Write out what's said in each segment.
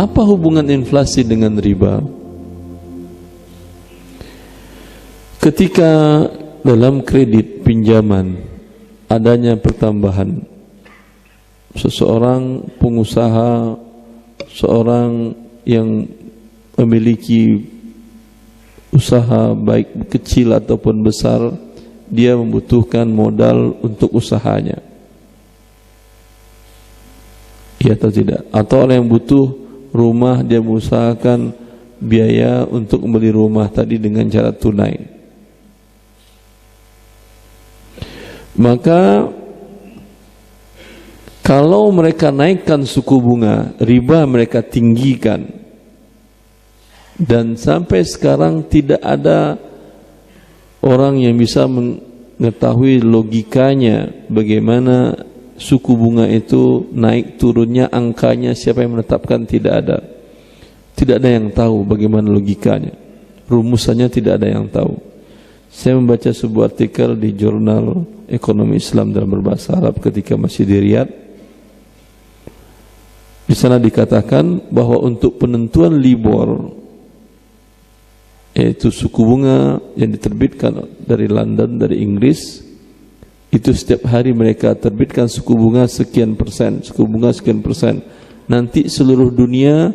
Apa hubungan inflasi dengan riba? Ketika dalam kredit pinjaman adanya pertambahan, seseorang pengusaha, seorang yang memiliki usaha baik kecil ataupun besar, dia membutuhkan modal untuk usahanya, iya atau tidak? Atau orang yang butuh rumah, dia mengusahakan biaya untuk membeli rumah tadi dengan cara tunai. Maka kalau mereka naikkan suku bunga, riba mereka tinggikan, dan sampai sekarang tidak ada orang yang bisa mengetahui logikanya bagaimana suku bunga itu naik turunnya, angkanya siapa yang menetapkan, tidak ada. Tidak ada yang tahu bagaimana logikanya, rumusannya tidak ada yang tahu. Saya membaca sebuah artikel di jurnal Ekonomi Islam dalam berbahasa Arab ketika masih di Riyadh. Di sana dikatakan bahwa untuk penentuan LIBOR, yaitu suku bunga yang diterbitkan dari London, dari Inggris, itu setiap hari mereka terbitkan suku bunga sekian persen, suku bunga sekian persen. Nanti seluruh dunia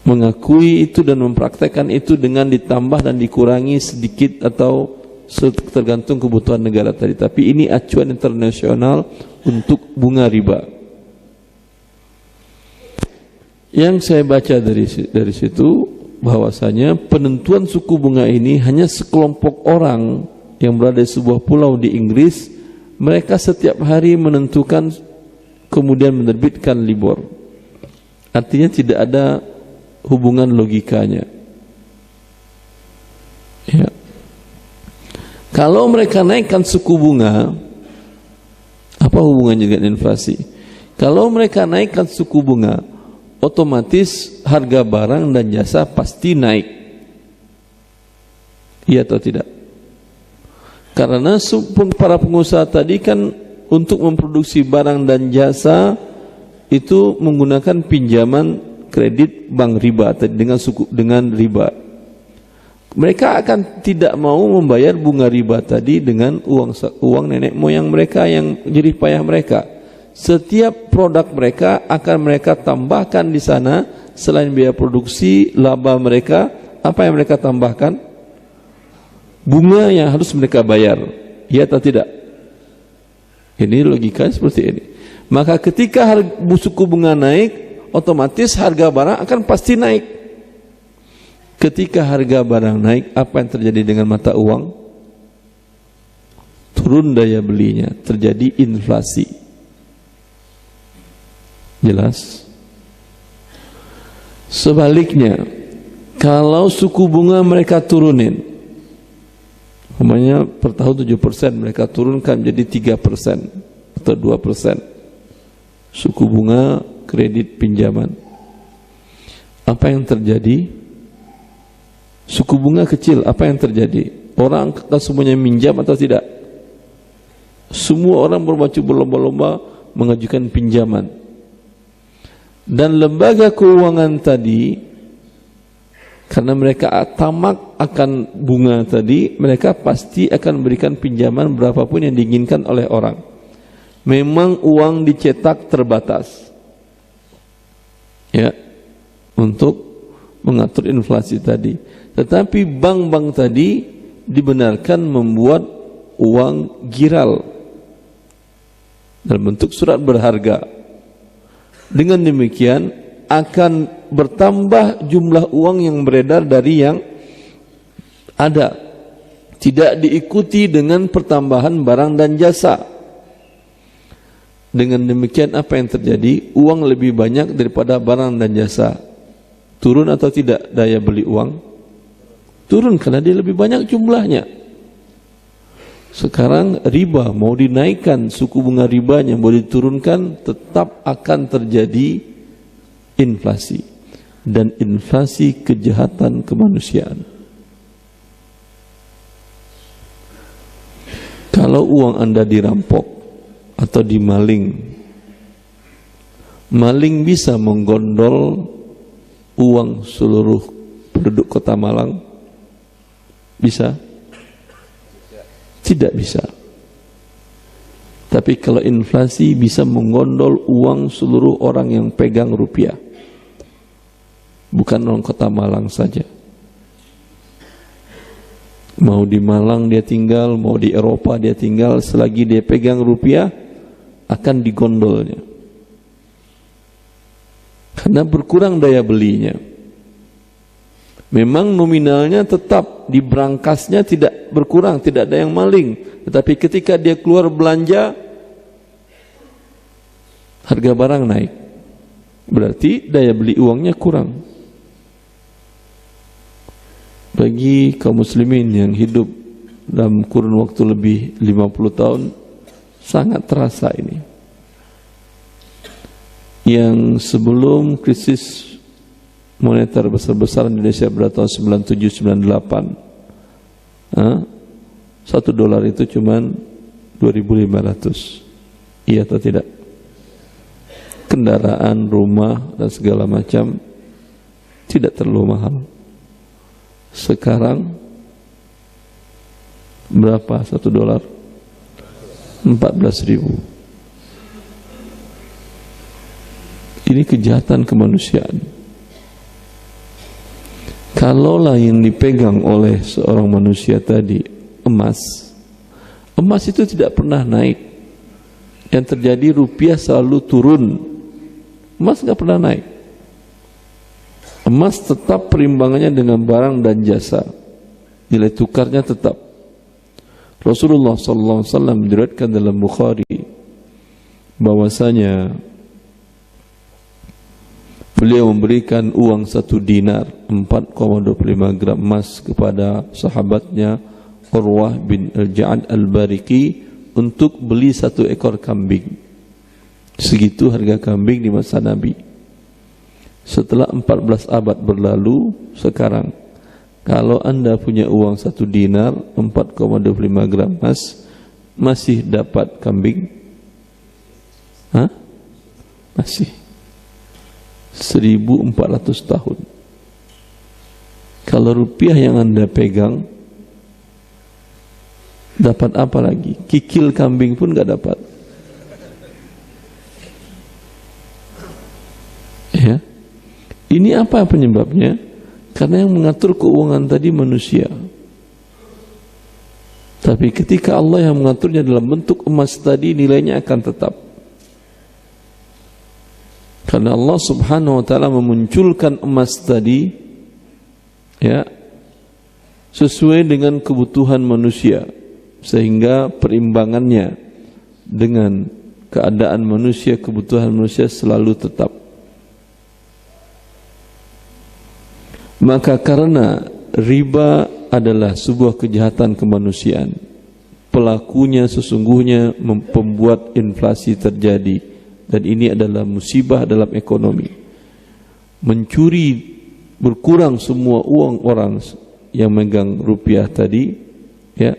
mengakui itu dan mempraktekkan itu dengan ditambah dan dikurangi sedikit atau tergantung kebutuhan negara tadi. Tapi ini acuan internasional untuk bunga riba. Yang saya baca dari situ bahwasanya penentuan suku bunga ini hanya sekelompok orang yang berada di sebuah pulau di Inggris. Mereka setiap hari menentukan kemudian menerbitkan LIBOR. Artinya tidak ada hubungan logikanya. Ya. Kalau mereka naikkan suku bunga, apa hubungannya dengan inflasi? Kalau mereka naikkan suku bunga, otomatis harga barang dan jasa pasti naik. Iya atau tidak? Karena para pengusaha tadi kan untuk memproduksi barang dan jasa itu menggunakan pinjaman kredit bank riba dengan riba. Mereka akan tidak mau membayar bunga riba tadi dengan uang nenek moyang mereka yang jerih payah mereka. Setiap produk mereka akan mereka tambahkan di sana selain biaya produksi, laba mereka, apa yang mereka tambahkan? Bunga yang harus mereka bayar. Ya atau tidak? Ini logika seperti ini. Maka ketika suku bunga naik, otomatis harga barang akan pasti naik. Ketika harga barang naik, apa yang terjadi dengan mata uang? Turun daya belinya, terjadi inflasi. Jelas? Sebaliknya, kalau suku bunga mereka turunin, umpamanya per tahun 7%, mereka turunkan menjadi 3% atau 2%. Suku bunga kredit pinjaman. Apa yang terjadi? Suku bunga kecil, apa yang terjadi? Orang akan semuanya minjam atau tidak? Semua orang berlomba-lomba mengajukan pinjaman. Dan lembaga keuangan tadi, karena mereka tamak akan bunga tadi, mereka pasti akan memberikan pinjaman berapapun yang diinginkan oleh orang. Memang uang dicetak terbatas, ya, untuk mengatur inflasi tadi. Tetapi bank-bank tadi dibenarkan membuat uang giral dalam bentuk surat berharga. Dengan demikian akan bertambah jumlah uang yang beredar dari yang ada, tidak diikuti dengan pertambahan barang dan jasa. Dengan demikian apa yang terjadi? Uang lebih banyak daripada barang dan jasa. Turun atau tidak daya beli uang? Turun karena dia lebih banyak jumlahnya. Sekarang riba mau dinaikkan, suku bunga ribanya mau diturunkan, tetap akan terjadi inflasi. Dan inflasi kejahatan kemanusiaan. Kalau uang Anda dirampok atau dimaling maling bisa menggondol uang seluruh penduduk Kota Malang? Bisa? Tidak bisa. Tapi kalau inflasi bisa menggondol uang seluruh orang yang pegang rupiah, bukan orang Kota Malang saja. Mau di Malang dia tinggal, mau di Eropa dia tinggal, selagi dia pegang rupiah akan digondolnya, karena berkurang daya belinya. Memang nominalnya tetap, di brankasnya tidak berkurang, tidak ada yang maling, tetapi ketika dia keluar belanja, harga barang naik, berarti daya beli uangnya kurang. Bagi kaum muslimin yang hidup dalam kurun waktu lebih 50 tahun, sangat terasa ini. Yang sebelum krisis moneter besar-besaran Indonesia pada tahun 97-98, $1 itu cuman 2.500. Iya atau tidak? Kendaraan, rumah dan segala macam tidak terlalu mahal. Sekarang berapa $1? 14.000. Ini kejahatan kemanusiaan. Kalaulah yang dipegang oleh seorang manusia tadi emas itu tidak pernah naik. Yang terjadi rupiah selalu turun, emas nggak pernah naik. Emas tetap perimbangannya dengan barang dan jasa, nilai tukarnya tetap. Rasulullah SAW diriwayatkan dalam Bukhari bahwasanya beliau memberikan uang 1 dinar 4,25 gram emas kepada sahabatnya Urwah bin Al-Ja'ad Al-Bariki untuk beli 1 ekor kambing. Segitu harga kambing di masa Nabi. Setelah 14 abad berlalu, sekarang kalau anda punya uang 1 dinar 4,25 gram emas, masih dapat kambing? Masih 1400 tahun. Kalau rupiah yang anda pegang, dapat apa lagi? Kikil kambing pun gak dapat. Ya. Ini apa penyebabnya? Karena yang mengatur keuangan tadi manusia. Tapi ketika Allah yang mengaturnya dalam bentuk emas tadi, nilainya akan tetap. Karena Allah Subhanahu wa taala memunculkan emas tadi, ya, sesuai dengan kebutuhan manusia, sehingga perimbangannya dengan keadaan manusia, kebutuhan manusia selalu tetap. Maka karena riba adalah sebuah kejahatan kemanusiaan, pelakunya sesungguhnya membuat inflasi terjadi, dan ini adalah musibah dalam ekonomi. Mencuri, berkurang semua uang orang yang megang rupiah tadi, ya.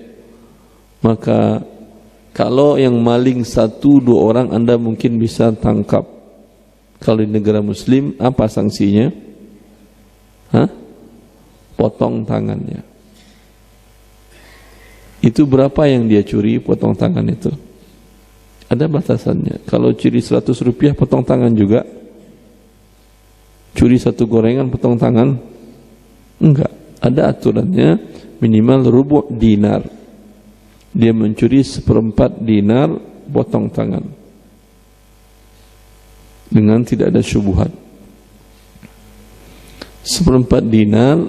Maka kalau yang maling 1-2 orang anda mungkin bisa tangkap. Kalau di negara muslim apa sanksinya? Potong tangannya. Itu berapa yang dia curi, potong tangan itu? Ada batasannya. Kalau curi 100 rupiah, potong tangan juga. Curi 1 gorengan, potong tangan? Enggak. Ada aturannya, minimal rubu' dinar. Dia mencuri 1/4 dinar, potong tangan. Dengan tidak ada syubhat. 1/4 dinar,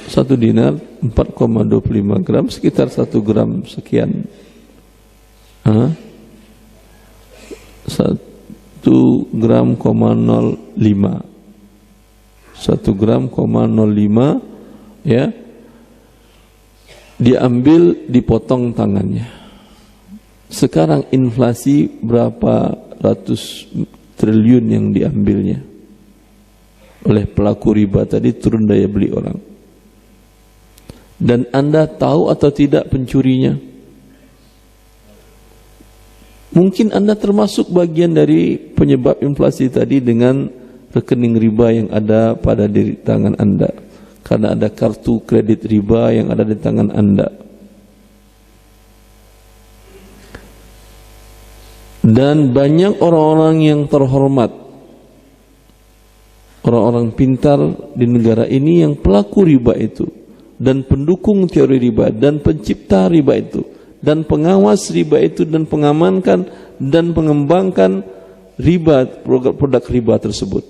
1 dinar 4,25 gram, sekitar 1 gram sekian. 1 gram, 0,05. 1 gram, 0,05, ya. Diambil, dipotong tangannya. Sekarang inflasi berapa ratus triliun yang diambilnya oleh pelaku riba tadi, turun daya beli orang. Dan anda tahu atau tidak pencurinya? Mungkin Anda termasuk bagian dari penyebab inflasi tadi dengan rekening riba yang ada pada di tangan Anda. Karena ada kartu kredit riba yang ada di tangan Anda. Dan banyak orang-orang yang terhormat, orang-orang pintar di negara ini yang pelaku riba itu, dan pendukung teori riba, dan pencipta riba itu, dan pengawas riba itu, dan pengamankan dan pengembangkan riba, produk riba tersebut.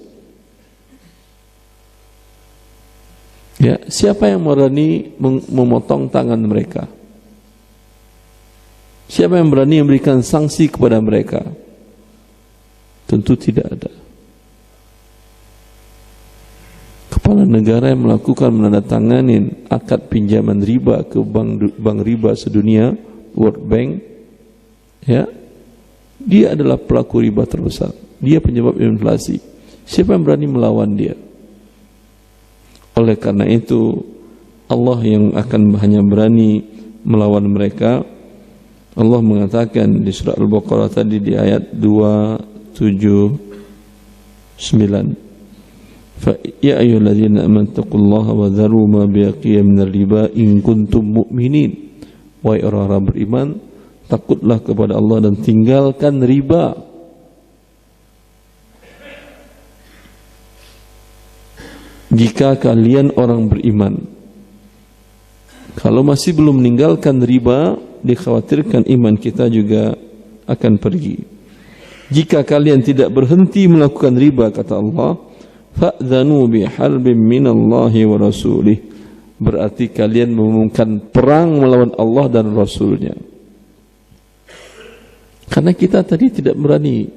Ya, siapa yang berani memotong tangan mereka? Siapa yang berani memberikan sanksi kepada mereka? Tentu tidak ada. Kepala negara yang melakukan menandatanganin akad pinjaman riba ke bank riba sedunia, World Bank, ya, dia adalah pelaku riba terbesar. Dia penyebab inflasi. Siapa yang berani melawan dia? Oleh karena itu, Allah yang akan hanya berani melawan mereka. Allah mengatakan di surah Al-Baqarah tadi di ayat 279, fa ya ayyuhalladzina amanu taqullaha wa dharu ma baqiya minar riba in kuntum mu'minin. Wahai orang-orang beriman, takutlah kepada Allah dan tinggalkan riba. Jika kalian orang beriman. Kalau masih belum meninggalkan riba, dikhawatirkan iman kita juga akan pergi. Jika kalian tidak berhenti melakukan riba, kata Allah, fa'dhanu biharbin minallahi wa rasulih. Berarti kalian mengumumkan perang melawan Allah dan Rasulnya. Karena kita tadi tidak berani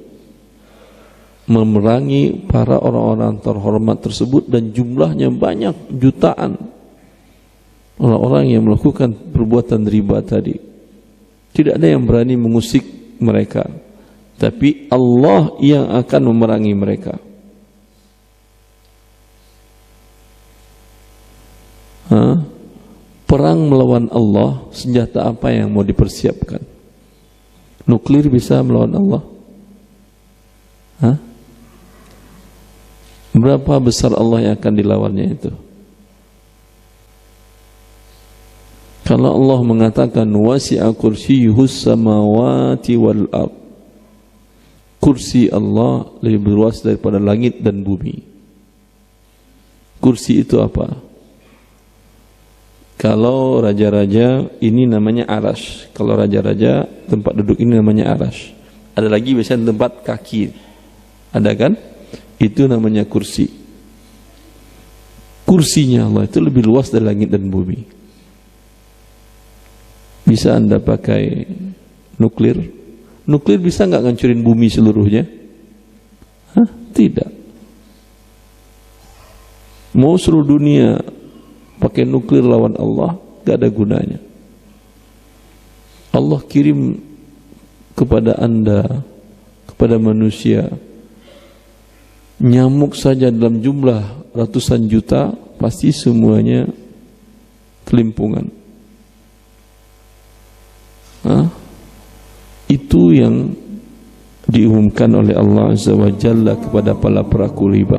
memerangi para orang-orang terhormat tersebut, dan jumlahnya banyak, jutaan orang-orang yang melakukan perbuatan riba tadi. Tidak ada yang berani mengusik mereka, tapi Allah yang akan memerangi mereka. Perang melawan Allah, senjata apa yang mau dipersiapkan? Nuklir bisa melawan Allah? Berapa besar Allah yang akan dilawannya itu? Kalau Allah mengatakan wasi'a kursiyyuhus samawati wal ard, kursi Allah lebih luas daripada langit dan bumi. Kursi itu apa? Kalau raja-raja ini namanya arash. Kalau raja-raja tempat duduk ini namanya arash. Ada lagi biasanya tempat kaki. Ada kan? Itu namanya kursi. Kursinya Allah itu lebih luas dari langit dan bumi. Bisa Anda pakai nuklir? Nuklir bisa nggak ngancurin bumi seluruhnya? Tidak. Mau seluruh dunia pakai nuklir lawan Allah, gak ada gunanya. Allah kirim kepada Anda, kepada manusia, nyamuk saja dalam jumlah ratusan juta, pasti semuanya kelimpungan. Itu yang diumumkan oleh Allah Azza wa Jalla kepada para pelaku riba.